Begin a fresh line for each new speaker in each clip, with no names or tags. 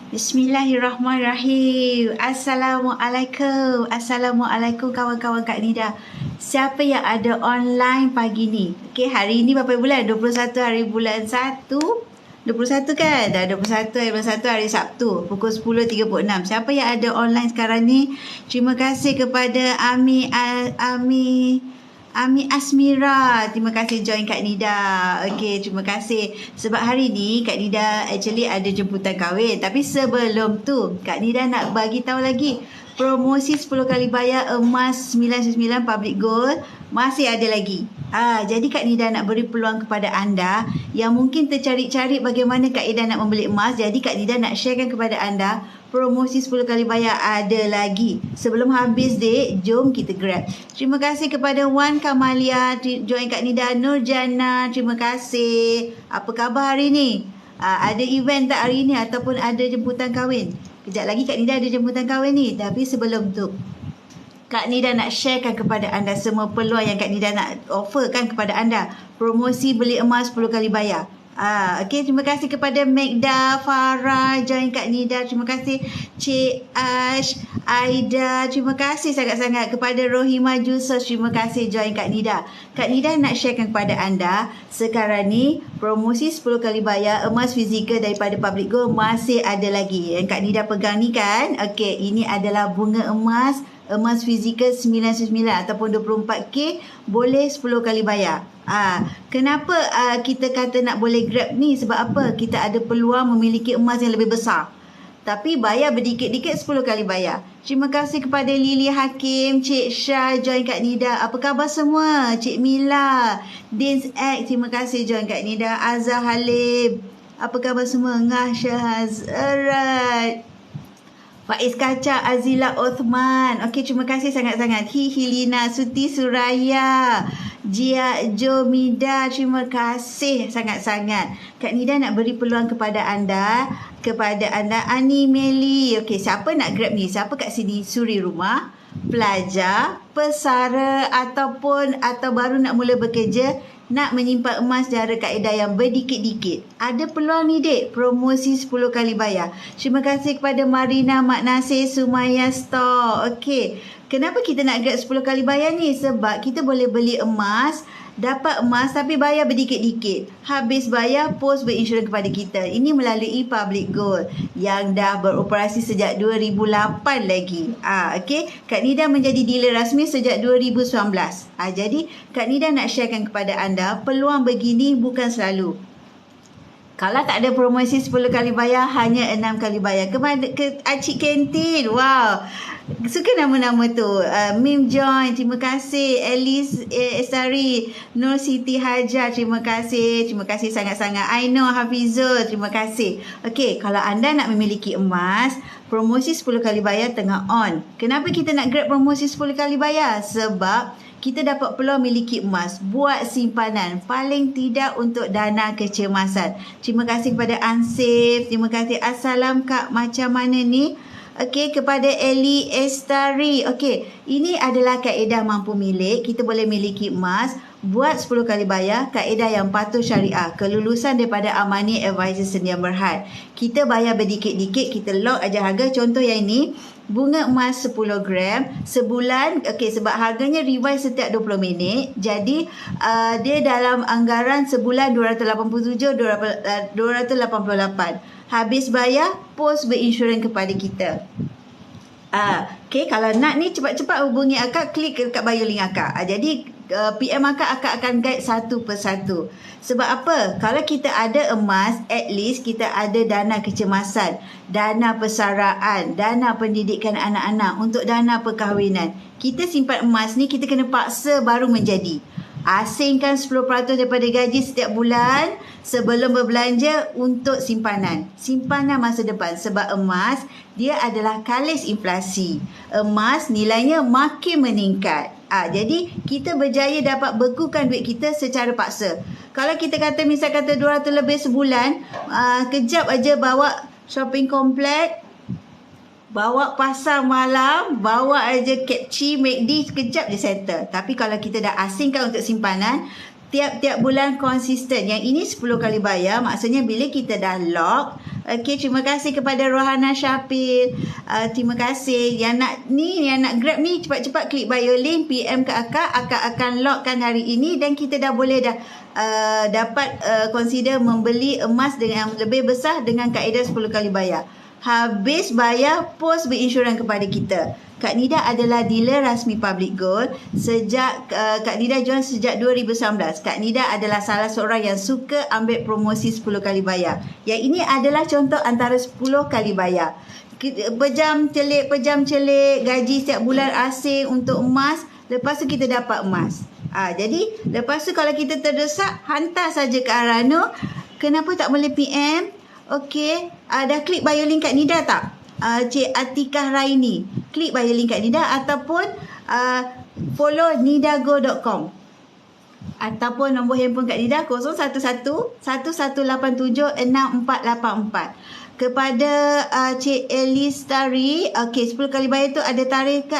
Bismillahirrahmanirrahim. Assalamualaikum. Assalamualaikum kawan-kawan Kak Nida. Siapa yang ada online pagi ni? Okey, hari ni berapa bulan? 21 hari bulan 1. 21 kan? Dah 21 hari bulan 1 hari Sabtu. Pukul 10.36. Siapa yang ada online sekarang ni? Terima kasih kepada Ami Asmira, terima kasih join Kak Nida. Okey, terima kasih. Sebab hari ni Kak Nida actually ada jemputan kahwin. Tapi sebelum tu, Kak Nida nak bagi tahu lagi. Promosi 10 kali bayar emas 99 public gold masih ada lagi. Jadi Kak Nida nak beri peluang kepada anda yang mungkin tercari-cari bagaimana Kak Nida nak membeli emas. Jadi Kak Nida nak sharekan kepada anda promosi 10 kali bayar ada lagi. Sebelum habis dek, jom kita grab. Terima kasih kepada Wan Kamalia join Kak Nida. Nurjana, terima kasih. Apa khabar hari ni? Ada event tak hari ni ataupun ada jemputan kahwin? Kejap lagi Kak Nida ada jemputan kahwin ni. Tapi sebelum tu, Kak Nida nak sharekan kepada anda semua peluang yang Kak Nida nak offerkan kepada anda. Promosi beli emas 10 kali bayar. Okey, terima kasih kepada Megda, Farah, join Kak Nida. Terima kasih Cik Ash, Aida. Terima kasih sangat-sangat kepada Rohima Jusos. Terima kasih join Kak Nida. Kak Nida nak sharekan kepada anda sekarang ni promosi 10 kali bayar emas fizikal daripada Public Gold masih ada lagi. Yang Kak Nida pegang ni kan? Okey, ini adalah bunga emas fizikal 99 ataupun 24K boleh 10 kali bayar. Kenapa kita kata nak boleh grab ni? Sebab apa? Kita ada peluang memiliki emas yang lebih besar. Tapi bayar berdikit-dikit 10 kali bayar. Terima kasih kepada Lily Hakim, Cik Syah join Kak Nida. Apa khabar semua? Cik Mila, Dins X, terima kasih join Kak Nida. Azhar Halim, apa khabar semua? Ngah Syahazrat, Faiz Kaca, Azila Othman. Okey, terima kasih sangat-sangat. Hilina, Suti Suraya, Jia Jomida, terima kasih sangat-sangat. Kak Nida nak beri peluang kepada anda. Ani Meli. Okey, siapa nak grab ni? Siapa kat sini suri rumah, pelajar, pesara atau baru nak mula bekerja, nak menyimpan emas secara kaedah yang berdikit-dikit. Ada peluang ni dek, promosi 10 kali bayar. Terima kasih kepada Marina, Mak Nasir, Sumaya Store. Okey, kenapa kita nak grab 10 kali bayar ni? Sebab kita boleh beli emas, dapat emas tapi bayar berdikit-dikit. Habis bayar, pos berinsurans kepada kita. Ini melalui Public Gold yang dah beroperasi sejak 2008 lagi. Okey, Kak Nida menjadi dealer rasmi sejak 2019. Jadi Kak Nida nak sharekan kepada anda, peluang begini bukan selalu. Kalau tak ada promosi 10 kali bayar, hanya 6 kali bayar. Ke Acik Kantin. Wow, suka nama-nama tu. Mim join, terima kasih. Alice Estari, Nur Siti Hajar, terima kasih. Terima kasih sangat-sangat. Aino Hafizul, terima kasih. Okey, kalau anda nak memiliki emas, promosi 10 kali bayar tengah on. Kenapa kita nak grab promosi 10 kali bayar? Sebab kita dapat peluang miliki emas buat simpanan, paling tidak untuk dana kecemasan. Terima kasih kepada Ansif. Terima kasih. Assalam Kak, macam mana ni? Okey, kepada Eli Estari. Okey, ini adalah kaedah mampu milik. Kita boleh miliki emas buat 10 kali bayar, kaedah yang patuh syariah, kelulusan daripada Amani Advisor Sedia Berhad. Kita bayar berdikit-dikit, kita lock aja harga. Contoh yang ini, bunga emas 10 gram sebulan. Okey, sebab harganya revise setiap 20 minit. Jadi dia dalam anggaran sebulan 288. Habis bayar, pos berinsurans kepada kita. Okey, kalau nak ni cepat-cepat hubungi akak, klik dekat bio link akak. Jadi PM akak akan guide satu persatu. Sebab apa? Kalau kita ada emas, at least kita ada dana kecemasan, dana persaraan, dana pendidikan anak-anak, untuk dana perkahwinan. Kita simpan emas ni, kita kena paksa baru menjadi. Asingkan 10% daripada gaji setiap bulan sebelum berbelanja untuk simpanan masa depan. Sebab emas, dia adalah kalis inflasi. Emas nilainya makin meningkat. Jadi kita berjaya dapat bekukan duit kita secara paksa. Kalau kita kata, misal kata 200 lebih sebulan, kejap aja bawa shopping komplek, bawa pasar malam, bawa aja KFC, McD, sekejap je settle. Tapi kalau kita dah asingkan untuk simpanan, tiap-tiap bulan konsisten. Yang ini 10 kali bayar. Maksudnya bila kita dah lock. Okey, terima kasih kepada Rohana Syapil. Terima kasih. Yang nak grab ni cepat-cepat klik bio link, PM ke Akak. Akak akan lockkan hari ini dan kita dah boleh dapat consider membeli emas dengan lebih besar dengan kaedah 10 kali bayar. Habis bayar, post berinsurans kepada kita. Kak Nida adalah dealer rasmi Public Gold sejak Kak Nida join sejak 2019. Kak Nida adalah salah seorang yang suka ambil promosi 10 kali bayar. Yang ini adalah contoh antara 10 kali bayar. Pejam celik gaji setiap bulan asing untuk emas. Lepas tu kita dapat emas. Jadi lepas tu kalau kita terdesak, hantar saja ke Arano. Kenapa tak boleh PM? Okey, dah klik bio link Kak Nida tak? Cik Atikah Raini. Klik bio link Kak Nida ataupun follow nidago.com. Ataupun nombor handphone Kak Nida 011-1187-6484. Kepada Cik Elistari, okey, 10 kali bayar tu ada tarikh ke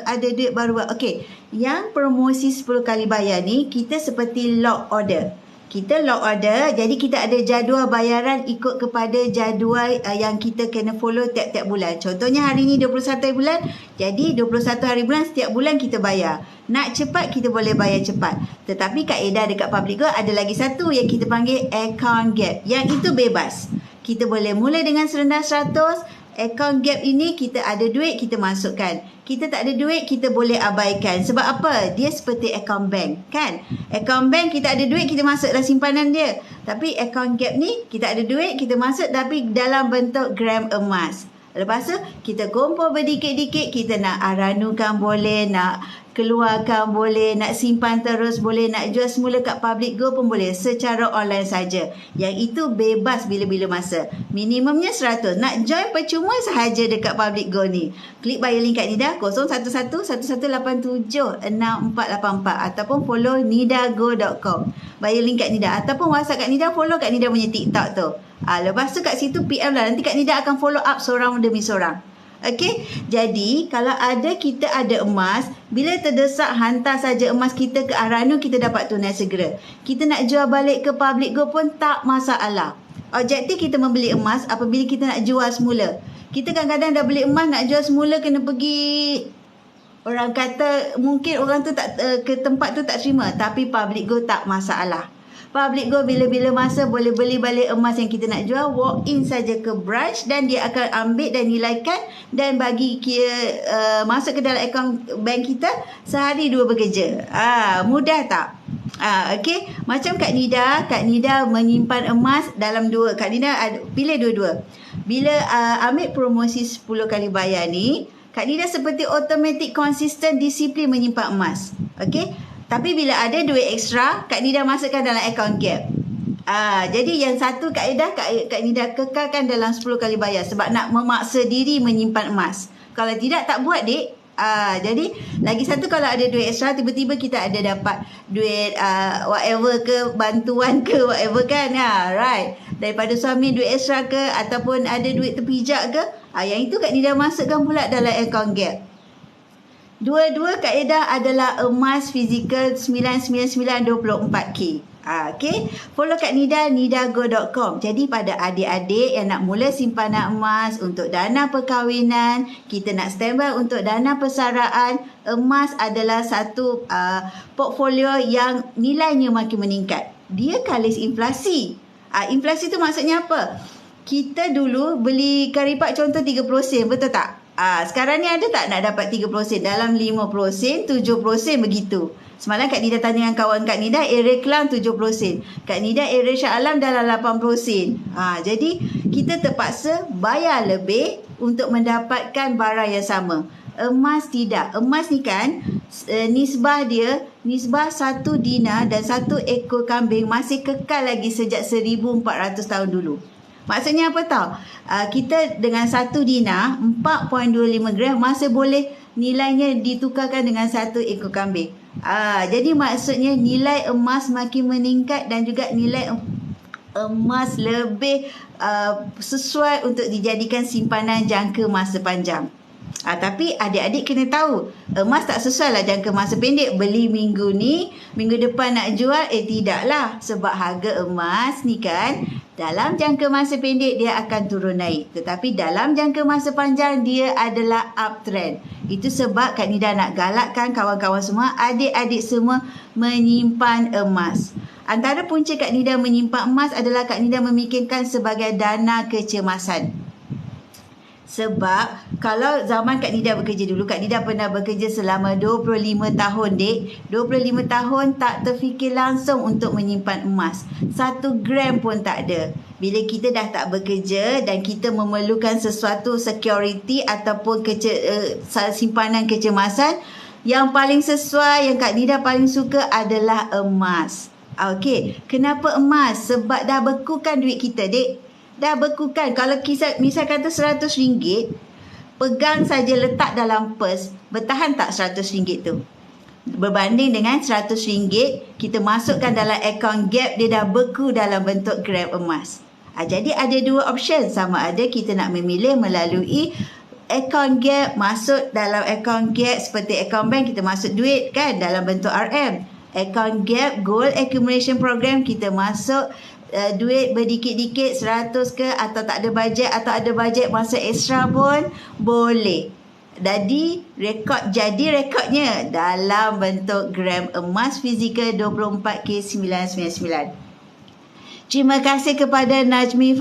ada duit baru? Okey, yang promosi 10 kali bayar ni kita seperti lock order. Kita lock order, jadi kita ada jadual bayaran ikut kepada jadual yang kita kena follow tiap-tiap bulan. Contohnya hari ni 21 hari bulan, jadi 21 hari bulan setiap bulan kita bayar. Nak cepat, kita boleh bayar cepat. Tetapi kaedah dekat Public Gold ada lagi satu yang kita panggil account gap. Yang itu bebas. Kita boleh mula dengan serendah 100. Account gap ini kita ada duit, kita masukkan. Kita tak ada duit, kita boleh abaikan. Sebab apa? Dia seperti account bank, kan? Account bank kita ada duit, kita masuk dalam simpanan dia. Tapi account gap ni, kita ada duit, kita masuk tapi dalam bentuk gram emas. Lepas tu, kita kumpul berdikit-dikit, kita nak aranukan boleh, nak keluarkan boleh, nak simpan terus boleh, nak jual semula kat Public Gold pun boleh secara online saja. Yang itu bebas bila-bila masa. Minimumnya 100. Nak join percuma sahaja dekat Public Gold ni. Klik bio link kat Nida 011-1187-6484 ataupun follow nidago.com. Bio link kat Nida ataupun WhatsApp kat Nida, follow kat Nida punya TikTok tu. Lepas tu kat situ PM lah. Nanti Kak Nida akan follow up seorang demi seorang. Okey, jadi kalau kita ada emas, bila terdesak hantar saja emas kita ke Arano, kita dapat tunai segera. Kita nak jual balik ke Public Gold pun tak masalah. Objektif kita membeli emas apabila kita nak jual semula. Kita kadang-kadang dah beli emas nak jual semula kena pergi, orang kata mungkin orang tu tak ke tempat tu tak terima, tapi Public Gold tak masalah. Public Gold bila-bila masa boleh beli balik emas yang kita nak jual, walk in saja ke branch dan dia akan ambil dan nilaikan dan bagi masuk ke dalam akaun bank kita sehari 2 bekerja. Mudah tak? Okey, macam Kak Nida menyimpan emas dalam 2. Kak Nida pilih dua-dua. Bila ambil promosi 10 kali bayar ni, Kak Nida seperti automatik konsisten disiplin menyimpan emas. Okey? Tapi bila ada duit ekstra, Kak Nida masukkan dalam account gap. Jadi yang satu kaedah Kak Nida kekalkan dalam 10 kali bayar sebab nak memaksa diri menyimpan emas. Kalau tidak, tak buat, dik. Jadi lagi satu, kalau ada duit ekstra, tiba-tiba kita ada dapat duit whatever ke, bantuan ke, whatever kan. Right. Daripada suami duit ekstra ke, ataupun ada duit terpijak ke, yang itu Kak Nida masukkan pula dalam account gap. Dua-dua kaedah adalah emas fizikal 99924K. Okay. Follow Kak Nida, nidago.com. Jadi pada adik-adik yang nak mula simpanan emas untuk dana perkahwinan, kita nak standby untuk dana persaraan, emas adalah satu portfolio yang nilainya makin meningkat. Dia kalis inflasi. Inflasi tu maksudnya apa? Kita dulu beli karipak contoh 30 sen, betul tak? Sekarang ni ada tak nak dapat 30 sen? Dalam 50 sen, 70 sen begitu. Semalam Kak Nida tanya dengan kawan Kak Nida, area Kelang 70 sen. Kak Nida area Shah Alam dalam 80 sen. Jadi kita terpaksa bayar lebih untuk mendapatkan barang yang sama. Emas tidak. Emas ni kan, nisbah 1 dinar dan 1 ekor kambing masih kekal lagi sejak 1400 tahun dulu. Maksudnya apa tahu? Kita dengan 1 dinar, 4.25 gram masih boleh nilainya ditukarkan dengan 1 ekor kambing. Jadi maksudnya nilai emas makin meningkat dan juga nilai emas lebih sesuai untuk dijadikan simpanan jangka masa panjang. Tapi adik-adik kena tahu, emas tak sesuai lah jangka masa pendek. Beli minggu ni, minggu depan nak jual, tidaklah. Sebab harga emas ni kan, dalam jangka masa pendek dia akan turun naik. Tetapi dalam jangka masa panjang dia adalah uptrend. Itu sebab Kak Nida nak galakkan kawan-kawan semua, adik-adik semua menyimpan emas. Antara punca Kak Nida menyimpan emas adalah Kak Nida memikirkan sebagai dana kecemasan. Sebab kalau zaman Kak Nida bekerja dulu, Kak Nida pernah bekerja selama 25 tahun, dek. 25 tahun tak terfikir langsung untuk menyimpan emas. 1 gram pun tak ada. Bila kita dah tak bekerja dan kita memerlukan sesuatu security ataupun simpanan kecemasan, yang paling sesuai, yang Kak Nida paling suka adalah emas. Okey, kenapa emas? Sebab dah bekukan duit kita, dek. Dah bekukan. Kalau misal kata RM100, pegang saja letak dalam pers, bertahan tak RM100 tu? Berbanding dengan RM100, kita masukkan dalam akaun Gap, dia dah beku dalam bentuk gram emas. Jadi ada 2 option. Sama ada kita nak memilih melalui akaun Gap, masuk dalam akaun Gap seperti akaun bank, kita masuk duit kan dalam bentuk RM. Akaun Gap Gold Accumulation Program, kita masuk duit berdikit-dikit 100 ke, atau tak ada bajet, atau ada bajet masa ekstra pun boleh. Jadi rekodnya dalam bentuk gram emas fizikal 24K999. Terima kasih kepada Najmi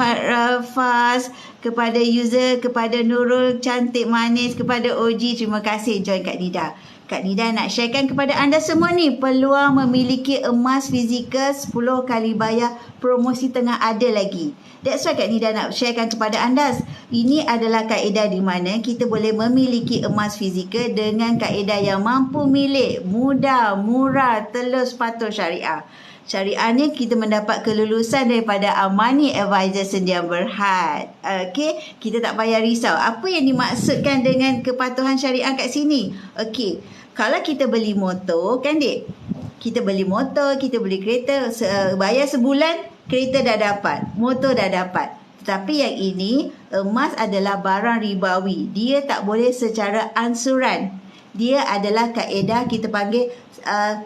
Faz, kepada user, kepada Nurul Cantik Manis, kepada OG. Terima kasih join Kak Nida. Kak Nida nak sharekan kepada anda semua ni peluang memiliki emas fizikal 10 kali bayar, promosi tengah ada lagi. That's why Kak Nida nak sharekan kepada anda. Ini adalah kaedah di mana kita boleh memiliki emas fizikal dengan kaedah yang mampu milik, mudah, murah, telus patuh syariah. Syariah ni kita mendapat kelulusan daripada Amani Advisor Sendian Berhad. Okey, kita tak payah risau. Apa yang dimaksudkan dengan kepatuhan syariah kat sini? Okey, kalau kita beli motor kan, dek? Kita beli motor, kita beli kereta, bayar sebulan, kereta dah dapat, motor dah dapat. Tetapi yang ini, emas adalah barang ribawi. Dia tak boleh secara ansuran. Dia adalah kaedah kita panggil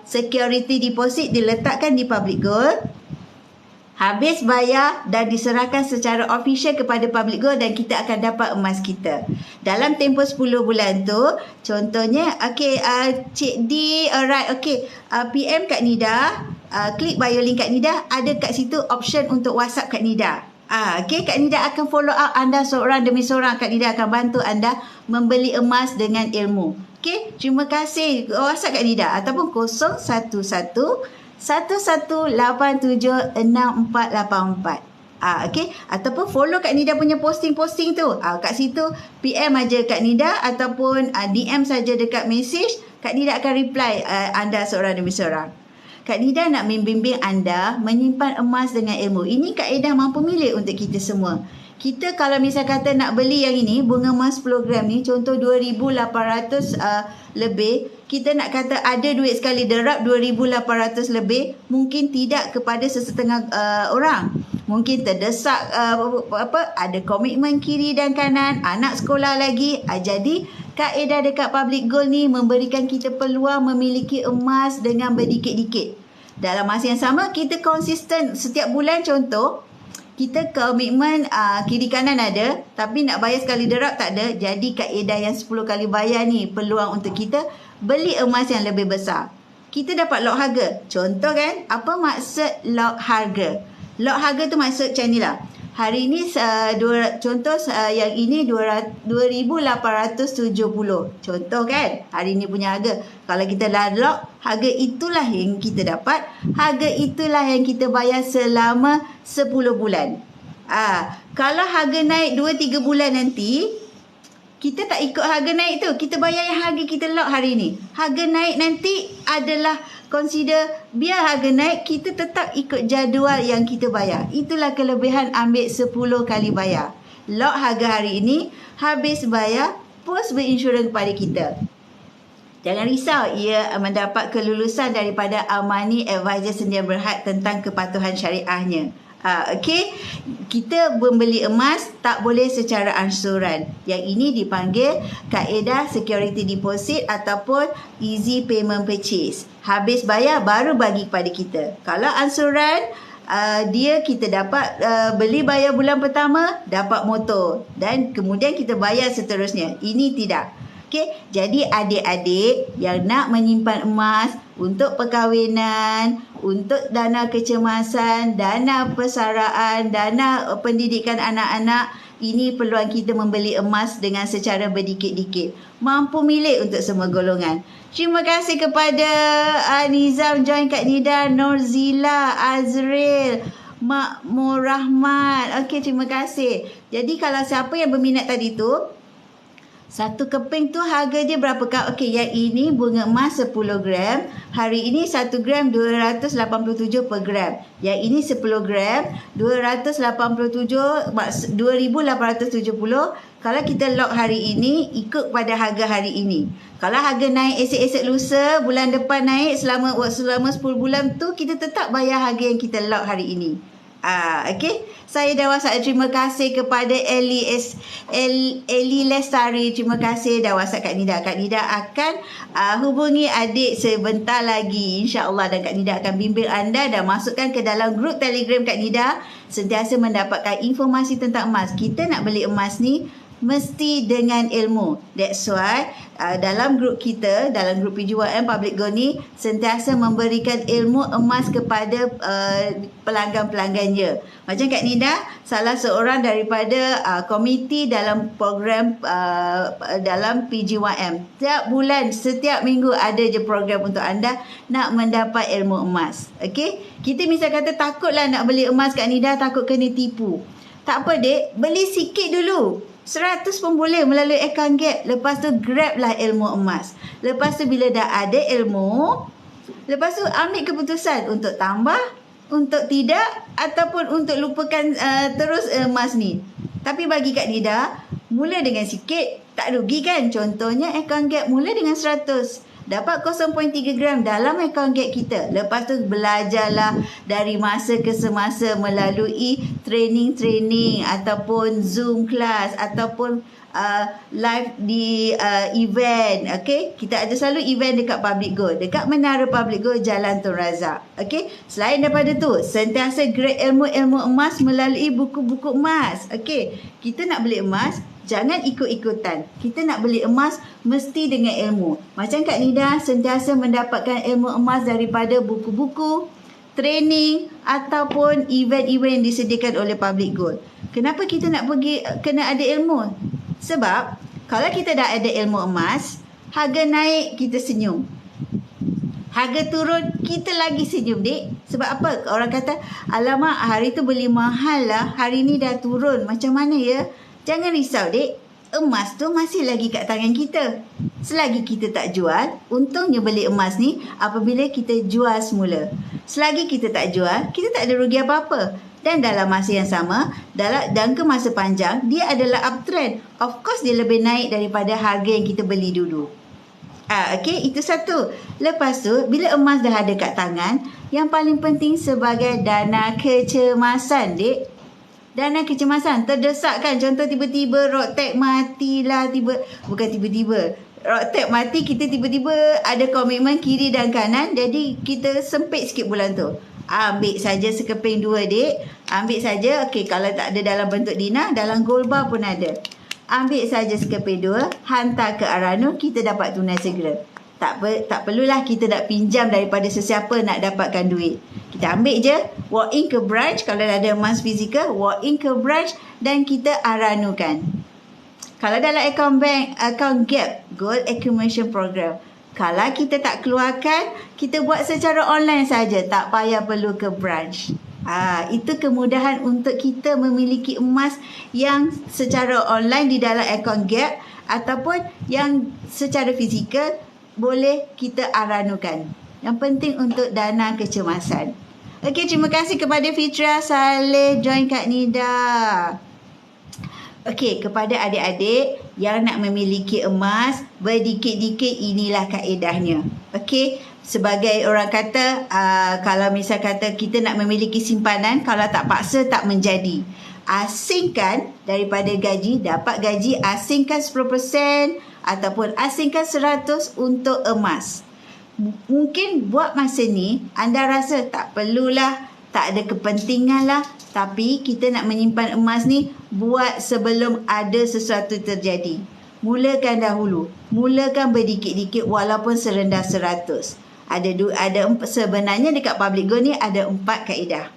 security deposit, diletakkan di public gold, habis bayar dan diserahkan secara official kepada public gold, dan kita akan dapat emas kita dalam tempoh 10 bulan tu. Contohnya, Cik D, alright, PM Kak Nida, klik bio link Kak Nida, ada kat situ option untuk WhatsApp Kak Nida. Kak Nida akan follow up anda seorang demi seorang. Kak Nida akan bantu anda membeli emas dengan ilmu. Terima kasih. WhatsApp Kak Nida ataupun 011-8787-6484. Ataupun follow Kak Nida punya posting-posting tu. Kat situ PM aja Kak Nida ataupun DM saja dekat message. Kak Nida akan reply anda seorang demi seorang. Kak Nida nak membimbing anda menyimpan emas dengan ilmu. Ini kaedah mampu milik untuk kita semua. Kita kalau misal kata nak beli yang ini, bunga emas 10 gram ni, contoh 2,800 lebih. Kita nak kata ada duit sekali derap 2,800 lebih, mungkin tidak kepada sesetengah orang. Mungkin terdesak, ada komitmen kiri dan kanan, anak sekolah lagi. Jadi kaedah dekat public gold ni memberikan kita peluang memiliki emas dengan berdikit-dikit. Dalam masa yang sama, kita konsisten setiap bulan. Contoh, kita komitmen kiri kanan ada, tapi nak bayar sekali derap tak ada. Jadi kaedah yang 10 kali bayar ni peluang untuk kita beli emas yang lebih besar. Kita dapat lock harga. Contoh kan, apa maksud lock harga? Lock harga tu maksud macam ni lah. Hari ni contoh yang ini 2,870. Contoh kan, hari ni punya harga. Kalau kita dah lock, harga itulah yang kita dapat. Harga itulah yang kita bayar selama 10 bulan. Kalau harga naik 2-3 bulan nanti, kita tak ikut harga naik tu. Kita bayar yang harga kita lock hari ni. Harga naik nanti adalah consider, biar harga naik, kita tetap ikut jadual yang kita bayar. Itulah kelebihan ambil 10 kali bayar. Lock harga hari ini, habis bayar, pos berinsurans kepada kita. Jangan risau, ia mendapat kelulusan daripada Amani Advisor Sendian Berhad tentang kepatuhan syariahnya. Okey, kita membeli emas tak boleh secara ansuran. Yang ini dipanggil kaedah security deposit ataupun easy payment purchase. Habis bayar baru bagi kepada kita. Kalau ansuran, dia kita dapat beli bayar bulan pertama, dapat motor. Dan kemudian kita bayar seterusnya. Ini tidak. Okey, jadi adik-adik yang nak menyimpan emas untuk perkahwinan, untuk dana kecemasan, dana persaraan, dana pendidikan anak-anak, ini peluang kita membeli emas dengan secara berdikit-dikit. Mampu milik untuk semua golongan. Terima kasih kepada Nizam join Kak Nida, Norzila, Azril, Makmur Rahmat. Okey, terima kasih. Jadi kalau siapa yang berminat tadi tu, satu keping tu harga dia berapa Kak? Okey, yang ini bunga emas 10 gram. Hari ini 1 gram 287 per gram. Yang ini 10 gram 287 2,870. Kalau kita lock hari ini, ikut pada harga hari ini. Kalau harga naik esok-esok lusa, bulan depan naik selama 10 bulan tu, kita tetap bayar harga yang kita lock hari ini. Okey. Saya dah WhatsApp. Terima kasih kepada Eli Lestari. Terima kasih dah WhatsApp Kak Nida. Kak Nida akan hubungi adik sebentar lagi, insya-Allah, dan Kak Nida akan bimbing anda dan masukkan ke dalam grup Telegram Kak Nida, sentiasa mendapatkan informasi tentang emas. Kita nak beli emas ni mesti dengan ilmu. That's why dalam grup kita, dalam grup PGYM Public Go ni, sentiasa memberikan ilmu emas kepada pelanggan-pelanggannya. Macam Kak Nida, salah seorang daripada komiti dalam program dalam PGYM. Setiap bulan, setiap minggu ada je program untuk anda nak mendapat ilmu emas. Okey? Kita misal kata takutlah nak beli emas Kak Nida, takut kena tipu. Tak apa dek, beli sikit dulu. 100 pun boleh melalui akaun Gap. Lepas tu grab lah ilmu emas. Lepas tu bila dah ada ilmu, lepas tu ambil keputusan untuk tambah, untuk tidak, ataupun untuk lupakan terus emas ni. Tapi bagi Kak Nida, mula dengan sikit, tak rugi kan? Contohnya akaun Gap mula dengan 100. Dapat 0.3 gram dalam akaun Gap kita. Lepas tu belajarlah dari masa ke semasa melalui training ataupun Zoom class ataupun live di event. Okay, kita ada selalu event dekat Public Go, dekat Menara Public Go, Jalan Tun Razak. Okay, selain daripada tu, sentiasa grade ilmu-ilmu emas melalui buku-buku emas. Okay, kita nak beli emas, jangan ikut-ikutan. Kita nak beli emas mesti dengan ilmu. Macam Kak Nida sentiasa mendapatkan ilmu emas daripada buku-buku, training ataupun event-event yang disediakan oleh Public Gold. Kenapa kita nak pergi kena ada ilmu? Sebab kalau kita dah ada ilmu emas, harga naik kita senyum. Harga turun kita lagi senyum dek. Sebab apa? Orang kata, alamak hari tu beli mahal lah, hari ni dah turun. Macam mana ya? Jangan risau dek. Emas tu masih lagi kat tangan kita. Selagi kita tak jual, untungnya beli emas ni apabila kita jual semula. Selagi kita tak jual, kita tak ada rugi apa-apa. Dan dalam masa yang sama, dalam jangka masa panjang, dia adalah uptrend. Of course, dia lebih naik daripada harga yang kita beli dulu. Okey, itu satu. Lepas tu, bila emas dah ada kat tangan, yang paling penting sebagai dana kecemasan, dek. Dana kecemasan, terdesak kan? Contoh tiba-tiba Rotek matilah, bukan tiba-tiba. Rotek mati, kita tiba-tiba ada komitmen kiri dan kanan, jadi kita sempit sikit bulan tu. Ambil saja sekeping 2 dek. Ambil saja. Okey, kalau tak ada dalam bentuk dinar, dalam gold bar pun ada. Ambil saja sekeping 2, hantar ke Arano, kita dapat tunai segera. Tak perlulah kita nak pinjam daripada sesiapa nak dapatkan duit. Kita ambil je, walk in ke branch, kalau ada emas fizikal, walk in ke branch dan kita Aranokan. Kalau dalam akaun bank, akaun Gap, Gold Accumulation Program, kalau kita tak keluarkan, kita buat secara online saja, tak payah perlu ke branch. Itu kemudahan untuk kita memiliki emas yang secara online di dalam akaun Gap ataupun yang secara fizikal boleh kita aranukan. Yang penting untuk dana kecemasan. Okey, terima kasih kepada Fitria Saleh join Kak Nida. Okey, kepada adik-adik yang nak memiliki emas berdikit-dikit, inilah kaedahnya. Okey, sebagai orang kata, kalau misal kata kita nak memiliki simpanan, kalau tak paksa tak menjadi. Asingkan daripada gaji, dapat gaji, asingkan 10% ataupun asingkan 100 untuk emas. Mungkin buat masa ni anda rasa tak perlulah, tak ada kepentingan lah, tapi kita nak menyimpan emas ni buat sebelum ada sesuatu terjadi. Mulakan dahulu, mulakan berdikit-dikit walaupun serendah 100. Sebenarnya dekat Public Gold ni ada 4 kaedah.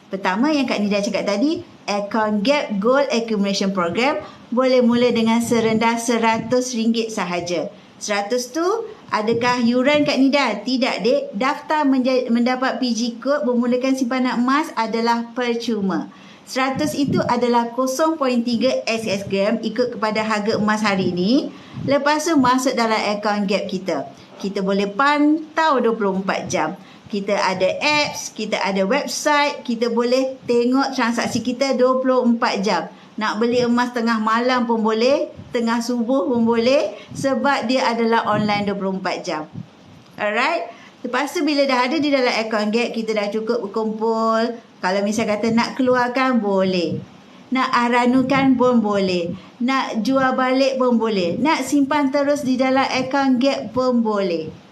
Pertama yang Kak Nida cakap tadi, Account Gap Gold Accumulation Program boleh mula dengan serendah RM100 sahaja. 100 tu adakah yuran Kak Nida? Tidak, dek. Daftar mendapat PG Code bermulakan simpanan emas adalah percuma. 100 itu adalah 0.3 SX gram ikut kepada harga emas hari ini. Lepas tu masuk dalam account gap kita. Kita boleh pantau 24 jam. Kita ada apps, kita ada website, kita boleh tengok transaksi kita 24 jam. Nak beli emas tengah malam pun boleh, tengah subuh pun boleh, sebab dia adalah online 24 jam. Alright? Lepas tu bila dah ada di dalam account gap, kita dah cukup berkumpul. Kalau misal kata nak keluarkan, boleh. Nak aranukan pun boleh. Nak jual balik pun boleh. Nak simpan terus di dalam account gap pun boleh.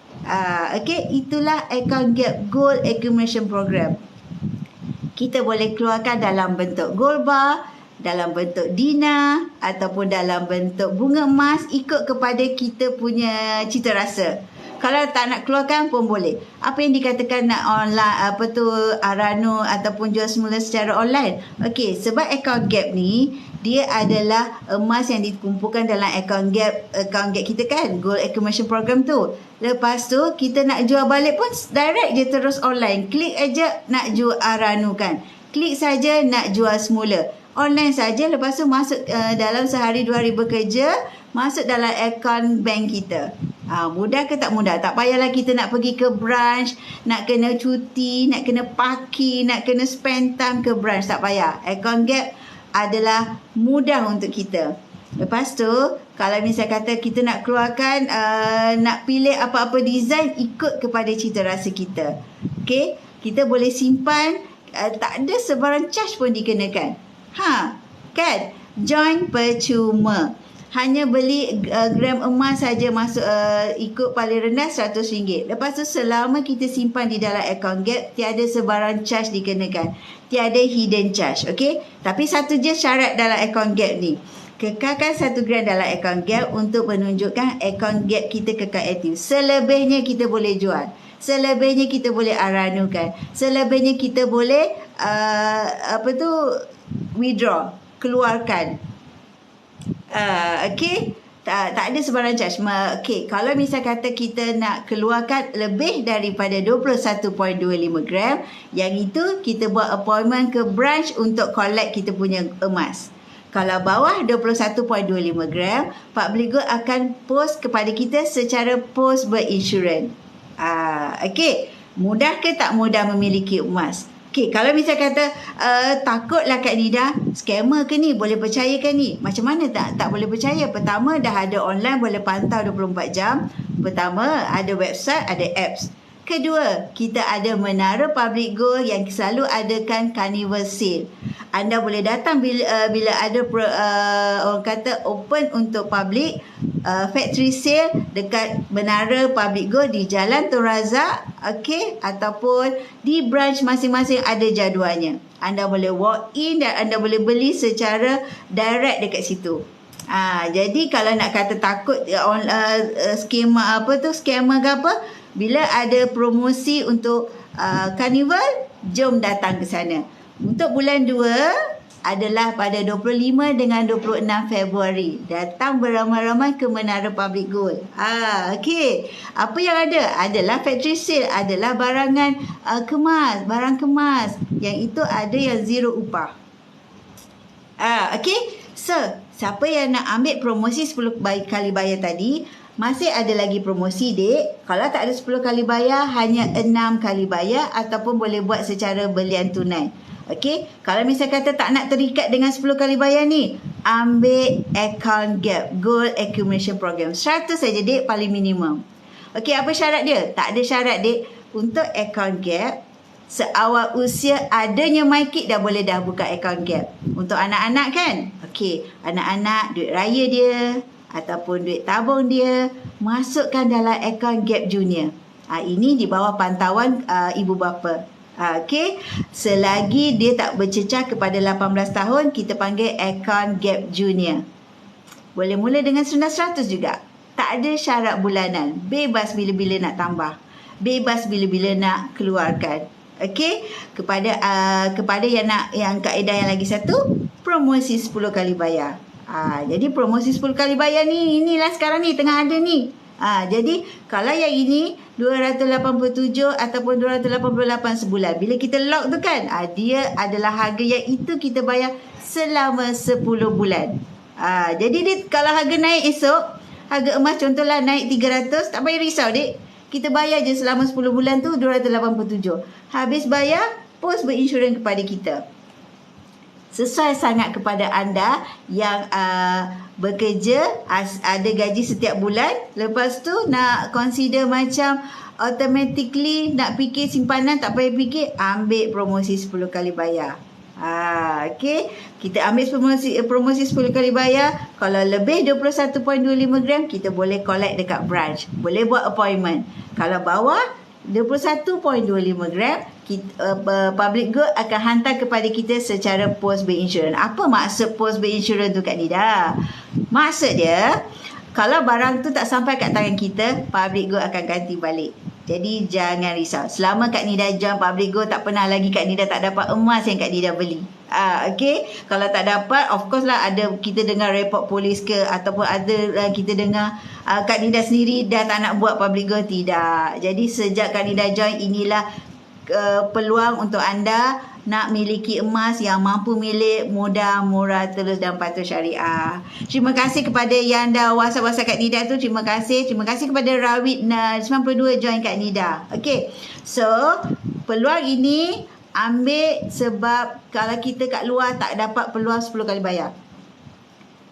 Okay, itulah account gap Gold Accumulation Program. Kita boleh keluarkan dalam bentuk gold bar, dalam bentuk dinar ataupun dalam bentuk bunga emas, ikut kepada kita punya cita rasa. Kalau tak nak keluarkan pun boleh. Apa yang dikatakan nak online, arano ataupun jual semula secara online. Okey, sebab account gap ni dia adalah emas yang dikumpulkan dalam account gap kita kan, Gold Accumulation Program tu. Lepas tu kita nak jual balik pun direct je terus online. Klik aja nak jual arano kan. Klik saja nak jual semula. Online saja, lepas tu masuk dalam sehari 2 hari bekerja, masuk dalam akaun bank kita. Mudah ke tak mudah? Tak payahlah kita nak pergi ke branch, nak kena cuti, nak kena parking, nak kena spend time ke branch. Tak payah. Account gap adalah mudah untuk kita. Lepas tu, kalau misal kata kita nak keluarkan, nak pilih apa-apa design, ikut kepada cita rasa kita. Okay? Kita boleh simpan, tak ada sebarang charge pun dikenakan. Kan? Join percuma. Hanya beli gram emas saja masuk, ikut paling rendah RM100. Lepas tu selama kita simpan di dalam account gap, tiada sebarang charge dikenakan. Tiada hidden charge. Okay? Tapi satu je syarat dalam account gap ni. Kekalkan 1 gram dalam account gap untuk menunjukkan account gap kita kekal aktif. Selebihnya kita boleh jual. Selebihnya kita boleh aranukan. Selebihnya kita boleh withdraw, keluarkan. Okay, tak ada sebarang charge. Okay, kalau misal kata kita nak keluarkan lebih daripada 21.25 gram, yang itu kita buat appointment ke branch untuk collect kita punya emas. Kalau bawah 21.25 gram, Public Gold akan post kepada kita secara post berinsurans. Okay, mudah ke tak mudah memiliki emas? Okay, kalau misal kata takutlah Kak Nida, scammer ke ni? Boleh percaya ke ni? Macam mana tak boleh percaya? Pertama, dah ada online, boleh pantau 24 jam. Pertama, ada website, ada apps. Kedua, kita ada menara Public Gold yang selalu adakan carnival sale. Anda boleh datang bila ada orang kata open untuk public factory sale dekat menara Public Gold di Jalan Tun Razak, okay, ataupun di branch masing-masing ada jadualnya. Anda boleh walk in dan anda boleh beli secara direct dekat situ. Jadi kalau nak kata takut skema scammer ke apa, bila ada promosi untuk carnival, jom datang ke sana. Untuk bulan 2 adalah pada 25 dengan 26 Februari. Datang beramai-ramai ke Menara Public Gold. Okey. Apa yang ada? Adalah factory sale, adalah barangan barang kemas. Yang itu ada yang zero upah. Okey. So, siapa yang nak ambil promosi 10 kali bayar tadi, masih ada lagi promosi, dek. Kalau tak ada 10 kali bayar, hanya 6 kali bayar ataupun boleh buat secara belian tunai. Okey, kalau misal kata tak nak terikat dengan 10 kali bayar ni, ambil account gap Gold Accumulation Program. 100 saja, dek, paling minimum. Okey, apa syarat dia? Tak ada syarat, Dek. Untuk account gap, seawal usia adanya MyKid dah boleh dah buka account gap. Untuk anak-anak kan? Okey, anak-anak duit raya dia ataupun duit tabung dia masukkan dalam account gap junior. Ini di bawah pantauan ibu bapa. Okey, selagi dia tak bercecah kepada 18 tahun, kita panggil account gap junior. Boleh mula dengan RM100 juga. Tak ada syarat bulanan. Bebas bila-bila nak tambah. Bebas bila-bila nak keluarkan. Okey, kepada yang kaedah yang lagi satu, promosi 10 kali bayar. Jadi promosi 10 kali bayar ni, inilah sekarang ni tengah ada ni. Jadi kalau yang ini 287 ataupun 288 sebulan. Bila kita lock tu kan, dia adalah harga yang itu kita bayar selama 10 bulan. Jadi dia, kalau harga naik esok, harga emas contohlah naik 300, tak payah risau, Dek. Kita bayar je selama 10 bulan tu 287. Habis bayar, pos berinsurans kepada kita. Sesuai sangat kepada anda yang bekerja, ada gaji setiap bulan. Lepas tu nak consider macam automatically nak fikir simpanan, tak payah fikir, ambil promosi 10 kali bayar. Okey, kita ambil promosi 10 kali bayar. Kalau lebih 21.25 gram, kita boleh collect dekat branch. Boleh buat appointment. Kalau bawah 21.25 gram, public good akan hantar kepada kita secara post berinsurans. Apa maksud post berinsurans tu, Kak Nida? Maksud dia, kalau barang tu tak sampai kat tangan kita, public good akan ganti balik. Jadi jangan risau. Selama Kak Nida join public good, tak pernah lagi Kak Nida tak dapat emas yang Kak Nida beli. Okey, kalau tak dapat, of course lah ada kita dengar report polis ke, ataupun ada kita dengar Kak Nida sendiri dah tak nak buat public good. Tidak. Jadi sejak Kak Nida join, inilah peluang untuk anda nak miliki emas yang mampu milik, mudah, murah, terus dan patuh syariah. Terima kasih kepada yang dah WhatsApp Kak Nida tu. Terima kasih kepada Rawit 92 join Kak Nida. Okey. So, peluang ini ambil sebab kalau kita kat luar tak dapat peluang 10 kali bayar.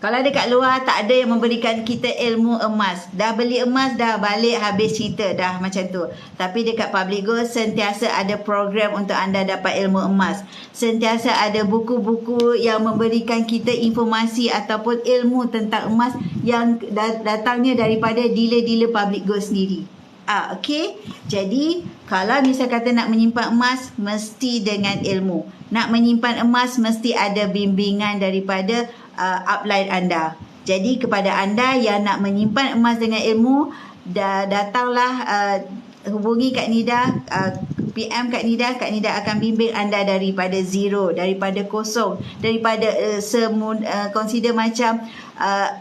Kalau dekat luar tak ada yang memberikan kita ilmu emas. Dah beli emas, dah balik habis cerita, dah macam tu. Tapi dekat Public Gold sentiasa ada program untuk anda dapat ilmu emas. Sentiasa ada buku-buku yang memberikan kita informasi ataupun ilmu tentang emas yang datangnya daripada dealer-dealer Public Gold sendiri. Okey. Jadi, kalau misal kata nak menyimpan emas, mesti dengan ilmu. Nak menyimpan emas, mesti ada bimbingan daripada upline anda. Jadi kepada anda yang nak menyimpan emas dengan ilmu, datanglah hubungi Kak Nida, PM Kak Nida akan bimbing anda daripada zero, daripada kosong, daripada consider macam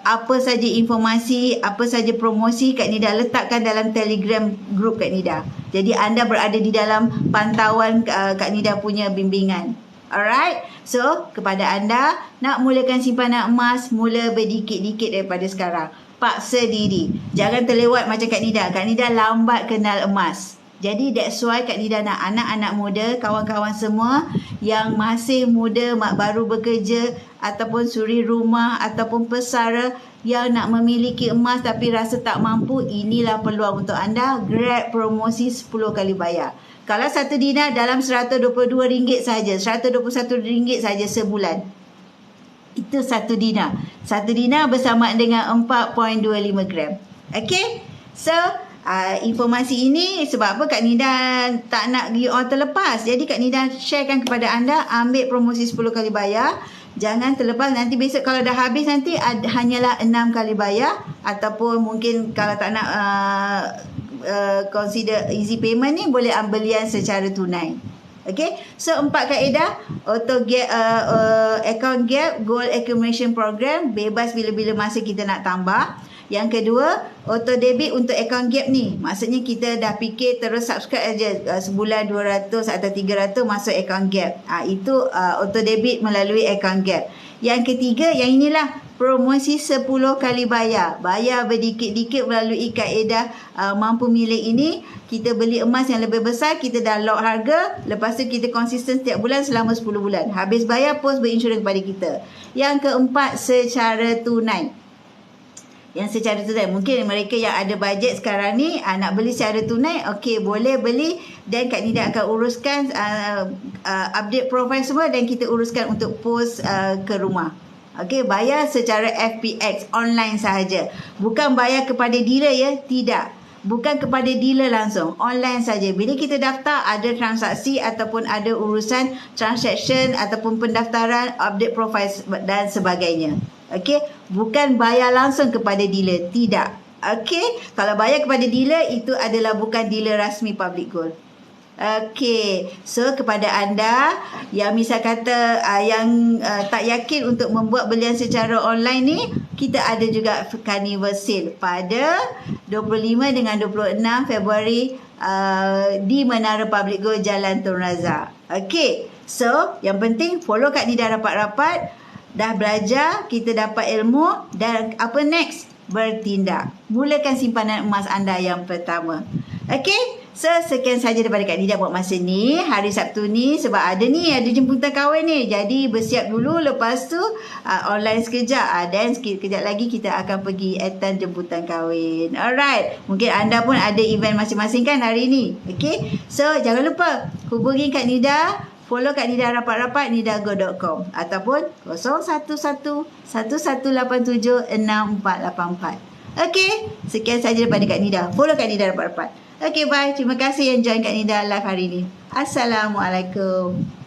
apa saja informasi, apa saja promosi Kak Nida letakkan dalam Telegram group Kak Nida. Jadi anda berada di dalam pantauan Kak Nida punya bimbingan. Alright, so kepada anda nak mulakan simpanan emas, mula berdikit-dikit daripada sekarang. Paksa diri. Jangan terlewat macam Kak Nida. Kak Nida lambat kenal emas. Jadi that's why Kak Nida nak anak-anak muda, kawan-kawan semua yang masih muda, baru bekerja ataupun suri rumah ataupun pesara yang nak memiliki emas tapi rasa tak mampu, inilah peluang untuk anda. Grab promosi 10 kali bayar. Kalau 1 dinar dalam RM122 saja, RM121 saja sebulan. Itu 1 dinar. 1 dinar bersamaan dengan 4.25 gram. Okay? So, informasi ini sebab apa Kak Nida tak nak you all terlepas. Jadi Kak Nida sharekan kepada anda, ambil promosi 10 kali bayar. Jangan terlepas, nanti besok kalau dah habis nanti hanyalah 6 kali bayar. Ataupun mungkin kalau tak nak consider easy payment ni, boleh ambelian secara tunai. Okay, so 4 kaedah: auto gap, account gap, gold accumulation program, bebas bila-bila masa kita nak tambah. Yang kedua, auto debit untuk account gap ni, maksudnya kita dah fikir terus subscribe aja sebulan 200 atau 300 masuk account gap. Itu auto debit melalui account gap. Yang ketiga, yang inilah promosi 10 kali bayar. Bayar berdikit-dikit melalui kaedah mampu milik ini. Kita beli emas yang lebih besar, kita dah lock harga. Lepas tu kita konsisten setiap bulan selama 10 bulan. Habis bayar, pos berinsurans kepada kita. Yang keempat, secara tunai. yang secara tunai. Mungkin mereka yang ada bajet sekarang ni nak beli secara tunai, okey, boleh beli dan Kak Nida akan uruskan update profile semua dan kita uruskan untuk post ke rumah. Okey, bayar secara FPX online sahaja. Bukan bayar kepada dealer ya, tidak. Bukan kepada dealer langsung, online saja. Bila kita daftar, ada transaksi ataupun ada urusan transaction ataupun pendaftaran, update profile dan sebagainya. Okey, bukan bayar langsung kepada dealer, tidak. Okey, kalau bayar kepada dealer itu adalah bukan dealer rasmi Public Gold. Okey, so kepada anda yang misal kata yang tak yakin untuk membuat belian secara online ni, kita ada juga Carnival Sale pada 25 dengan 26 Februari di Menara Public Gold Jalan Tun Razak. Okey, so yang penting follow Kak Nida rapat-rapat. Dah belajar, kita dapat ilmu dan apa next? Bertindak. Mulakan simpanan emas anda yang pertama. Okey, so sekian saja daripada Kak Nida buat masa ni, hari Sabtu ni, sebab ada jemputan kahwin ni. Jadi bersiap dulu, lepas tu online sekejap dan sekejap lagi kita akan pergi attend jemputan kahwin. Alright, mungkin anda pun ada event masing-masing kan hari ni. Okey, so jangan lupa hubungi Kak Nida. Follow Kak Nida rapat-rapat nidago.com ataupun 011-1187-6484. Okey, sekian saja daripada Kak Nida. Follow Kak Nida rapat-rapat. Okey, bye. Terima kasih yang join Kak Nida live hari ni. Assalamualaikum.